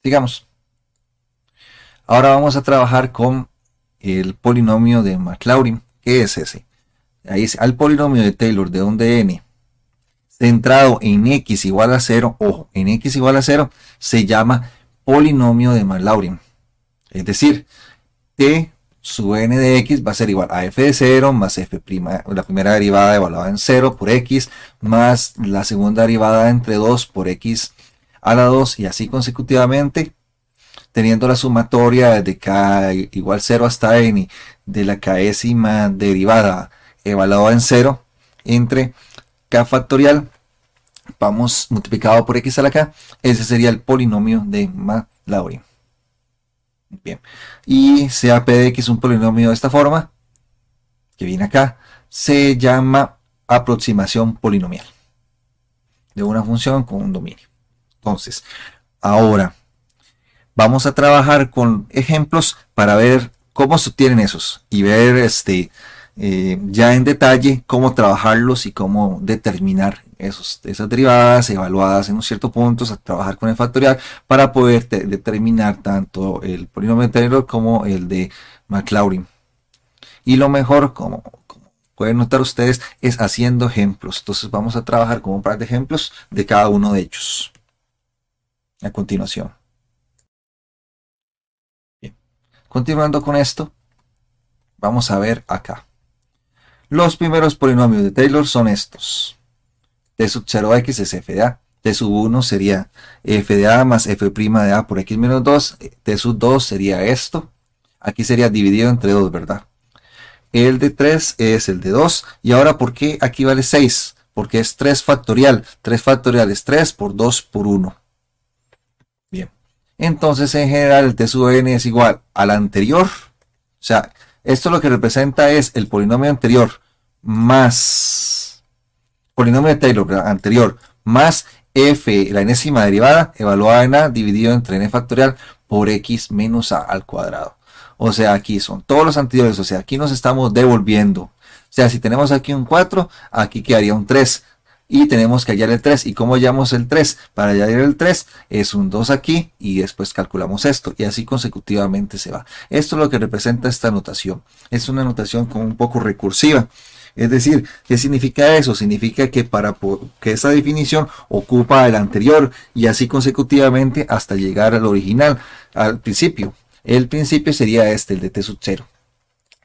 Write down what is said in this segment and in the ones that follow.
Sigamos. Ahora vamos a trabajar con el polinomio de Maclaurin. ¿Qué es ese? Ahí es al polinomio de Taylor de donde n centrado en x igual a 0, ojo, en x igual a 0, se llama polinomio de Maclaurin. Es decir, t sub n de x va a ser igual a f de 0 más f', la primera derivada evaluada en 0 por x, más la segunda derivada entre 2 por x a la 2 y así consecutivamente, teniendo la sumatoria de k igual 0 hasta n de la késima derivada evaluada en 0 entre k factorial, vamos multiplicado por x a la k, ese sería el polinomio de Maclaurin. Bien, y sea p de x un polinomio de esta forma, que viene acá, se llama aproximación polinomial de una función con un dominio. Entonces, ahora vamos a trabajar con ejemplos para ver cómo se obtienen esos y ver ya en detalle cómo trabajarlos y cómo determinar esas derivadas evaluadas en un cierto punto, a trabajar con el factorial para poder determinar tanto el polinomio de Taylor como el de Maclaurin. Y lo mejor, como pueden notar ustedes, es haciendo ejemplos. Entonces vamos a trabajar con un par de ejemplos de cada uno de ellos a continuación. Bien. Continuando con esto, vamos a ver acá. Los primeros polinomios de Taylor son estos. T sub 0x es f de a. T sub 1 sería f de a más f' de a por x menos 2. T sub 2 sería esto. Aquí sería dividido entre 2, ¿verdad? El de 3 es el de 2. Y ahora, ¿por qué aquí vale 6? Porque es 3 factorial. 3 factorial es 3 por 2 por 1. Bien. Entonces, en general, el t sub n es igual al anterior. O sea, esto lo que representa es el polinomio anterior más polinomio de Taylor, ¿verdad? Anterior más f, la enésima derivada, evaluada en a, dividido entre n factorial por x menos a al cuadrado. O sea, aquí son todos los anteriores, o sea, aquí nos estamos devolviendo. O sea, si tenemos aquí un 4, aquí quedaría un 3. Y tenemos que hallar el 3. ¿Y cómo hallamos el 3? Para hallar el 3 es un 2 aquí y después calculamos esto. Y así consecutivamente se va. Esto es lo que representa esta notación. Es una notación como un poco recursiva. Es decir, ¿qué significa eso? Significa que para que esa definición ocupa el anterior y así consecutivamente hasta llegar al original, al principio. El principio sería el de t sub 0,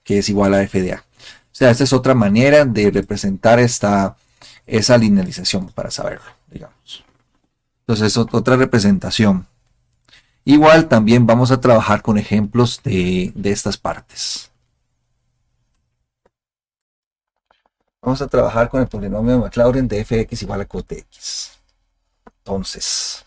que es igual a f de a. O sea, esta es otra manera de representar esa linealización para saberlo, digamos. Entonces, otra representación. Igual también vamos a trabajar con ejemplos de estas partes. Vamos a trabajar con el polinomio de Maclaurin de fx igual a cot x. Entonces,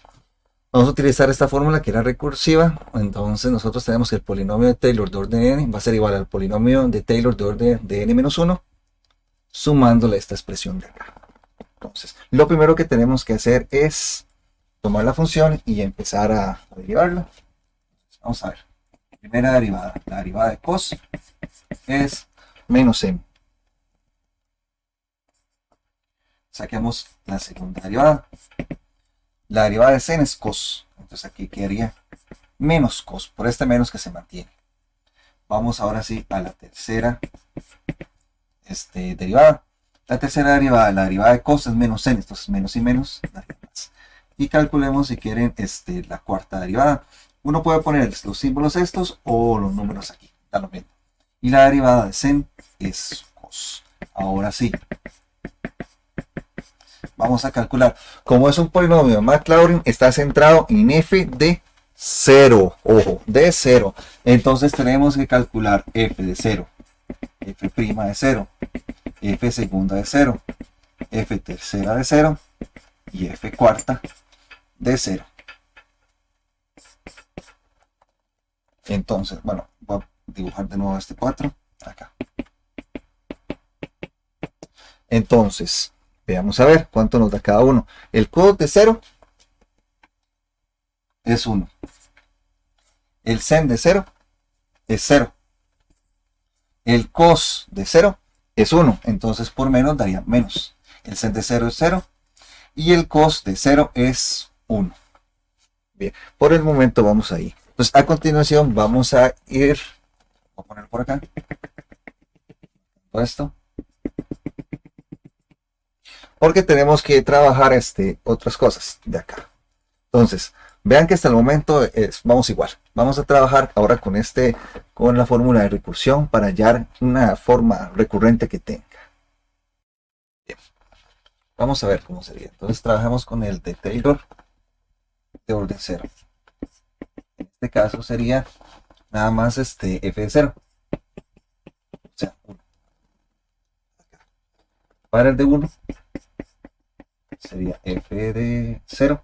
vamos a utilizar esta fórmula que era recursiva. Entonces, nosotros tenemos que el polinomio de Taylor de orden n va a ser igual al polinomio de Taylor de orden de n-1, sumándole esta expresión de acá. Entonces, lo primero que tenemos que hacer es tomar la función y empezar a derivarla. Vamos a ver. Primera derivada. La derivada de cos es menos m. Saquemos la segunda derivada. La derivada de sen es cos. Entonces aquí quedaría menos cos. Por este menos que se mantiene. Vamos ahora sí a la tercera derivada. La tercera derivada, la derivada de cos es menos sen. Entonces menos y menos daría más. Y calculemos si quieren la cuarta derivada. Uno puede poner los símbolos estos o los números aquí. Da lo mismo. Y la derivada de sen es cos. Ahora sí. Vamos a calcular. Como es un polinomio de Maclaurin, está centrado en f de 0. Ojo, de 0. Entonces tenemos que calcular f de 0, f' de 0, f segunda de 0, f tercera de 0 y f cuarta de 0. Entonces, bueno, voy a dibujar de nuevo este 4 acá. Entonces, veamos a ver cuánto nos da cada uno. El cos de 0 es 1. El sen de 0 es 0. El cos de 0 es 1. Entonces por menos daría menos. El sen de 0 es 0. Y el cos de 0 es 1. Bien, por el momento vamos ahí. Entonces, a continuación vamos a ir, voy a poner por acá, todo esto, porque tenemos que trabajar otras cosas de acá. Entonces, vean que hasta el momento vamos igual. Vamos a trabajar ahora con la fórmula de recursión para hallar una forma recurrente que tenga. Bien, vamos a ver cómo sería. Entonces, trabajamos con el de Taylor de orden 0. En este caso sería nada más f de 0. O sea, 1. Para el de 1 sería f de 0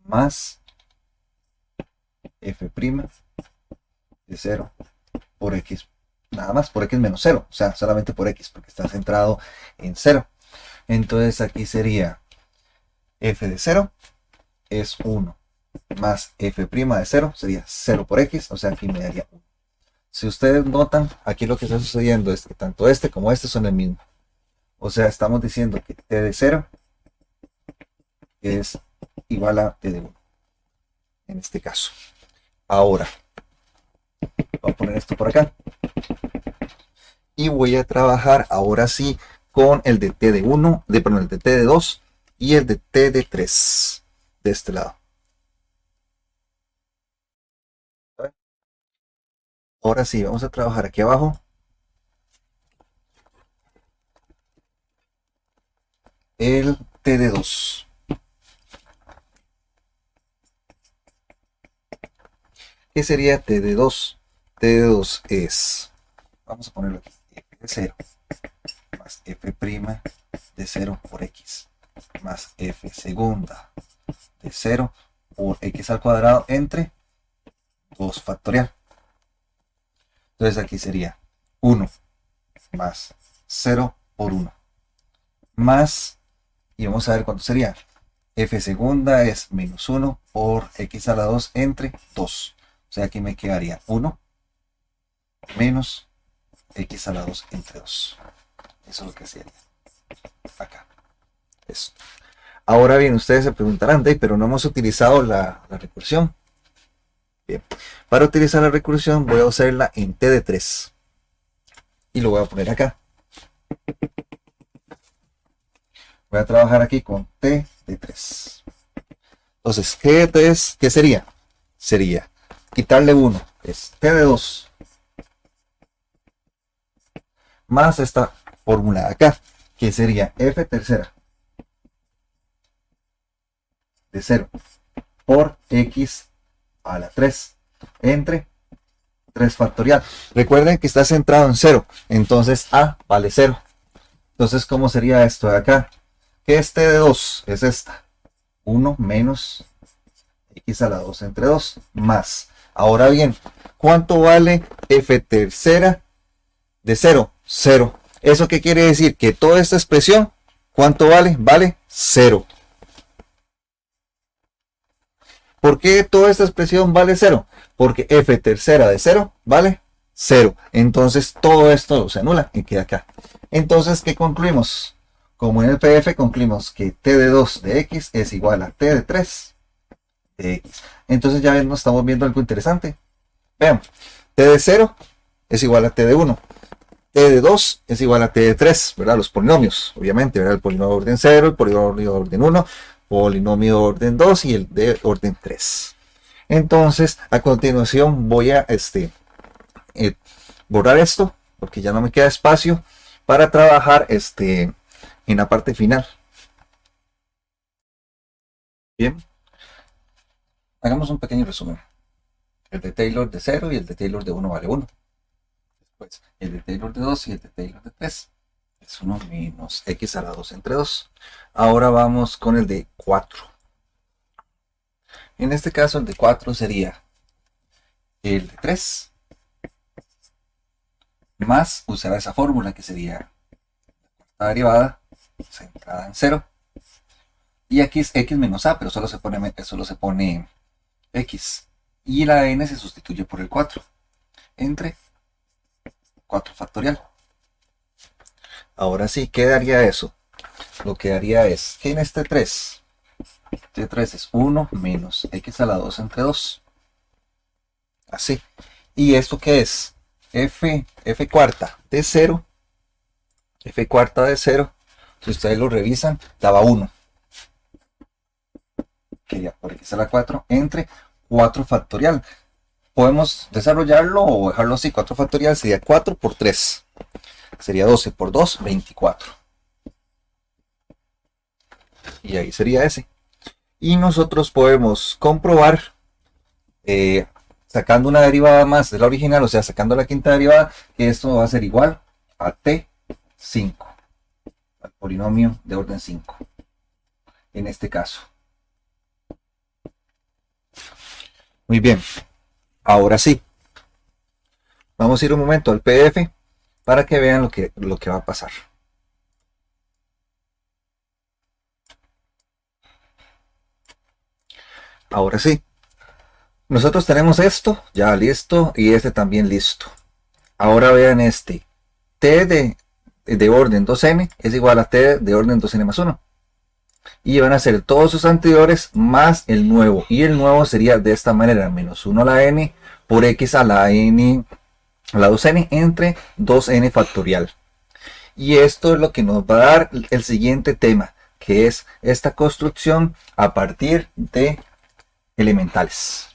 más f' de 0 por x, nada más por x menos 0, o sea, solamente por x, porque está centrado en 0. Entonces aquí sería f de 0 es 1 más f' de 0 sería 0 por x, o sea, aquí me daría 1. Si ustedes notan, aquí lo que está sucediendo es que tanto este como este son el mismo. O sea, estamos diciendo que t de 0 es igual a t de 1. En este caso. Ahora, voy a poner esto por acá. Y voy a trabajar ahora sí con el de t de 1, el de t de 2 y el de t de 3 de este lado. Ahora sí, vamos a trabajar aquí abajo. El t de 2. ¿Qué sería t de 2? T de 2 es, vamos a ponerlo aquí, f de 0 más f' de 0 por x más f segunda de 0 por x al cuadrado entre 2 factorial. Entonces aquí sería 1 más 0 por 1 más, y vamos a ver cuánto sería, f segunda es menos 1 por x a la 2 entre 2. O sea, aquí me quedaría 1 menos x a la 2 entre 2. Eso es lo que sería acá. Eso. Ahora bien, ustedes se preguntarán, pero no hemos utilizado la recursión. Bien, para utilizar la recursión voy a usarla en t de 3. Y lo voy a poner acá. Voy a trabajar aquí con t de 3. Entonces, ¿qué sería? Sería quitarle 1, es t de 2, más esta fórmula de acá, que sería f tercera de 0 por x a la 3 entre 3 factorial. Recuerden que está centrado en 0, entonces a vale 0. Entonces, ¿cómo sería esto de acá? ¿Qué es t de 2? Es esta. 1 menos x a la 2 entre 2 más. Ahora bien, ¿cuánto vale f tercera de 0? 0. ¿Eso qué quiere decir? Que toda esta expresión, ¿cuánto vale? Vale 0. ¿Por qué toda esta expresión vale 0? Porque f tercera de 0 vale 0. Entonces todo esto se anula y queda acá. Entonces, ¿qué concluimos? Como en el PDF concluimos que t de 2 de x es igual a t de 3 de x. Entonces ya estamos viendo algo interesante. Vean, t de 0 es igual a t de 1. T de 2 es igual a t de 3, ¿verdad? Los polinomios, obviamente, ¿verdad? El polinomio de orden 0, el polinomio de orden 1, polinomio de orden 2 y el de orden 3. Entonces, a continuación voy a borrar esto, porque ya no me queda espacio para trabajar en la parte final. Bien, hagamos un pequeño resumen. El de Taylor de 0 y el de Taylor de 1 vale 1. Después, el de Taylor de 2 y el de Taylor de 3 es 1 menos x a la 2 entre 2. Ahora vamos con el de 4. En este caso, el de 4 sería el de 3 más usar esa fórmula que sería la derivada centrada en 0. Y aquí es x menos a, pero solo se pone x. Y la n se sustituye por el 4 entre 4 factorial. Ahora sí, ¿qué daría eso? Lo que daría es que en este 3 T3 es 1 menos x a la 2 entre 2. Así. ¿Y esto qué es? F cuarta de 0. F cuarta de 0. Si ustedes lo revisan, daba 1. Que ya por x a la 4 entre 4 factorial. Podemos desarrollarlo o dejarlo así. 4 factorial sería 4 por 3. Sería 12 por 2, 24. Y ahí sería ese. Y nosotros podemos comprobar, sacando una derivada más de la original, o sea, sacando la quinta derivada, que esto va a ser igual a T5, al polinomio de orden 5, en este caso. Muy bien, ahora sí, vamos a ir un momento al PDF para que vean lo que va a pasar. Ahora sí, nosotros tenemos esto ya listo y este también listo. Ahora vean este, T de orden 2n es igual a T de orden 2n más 1. Y van a ser todos sus anteriores más el nuevo. Y el nuevo sería de esta manera, menos 1 a la n por x a la n a la 2n entre 2n factorial. Y esto es lo que nos va a dar el siguiente tema, que es esta construcción a partir de elementales.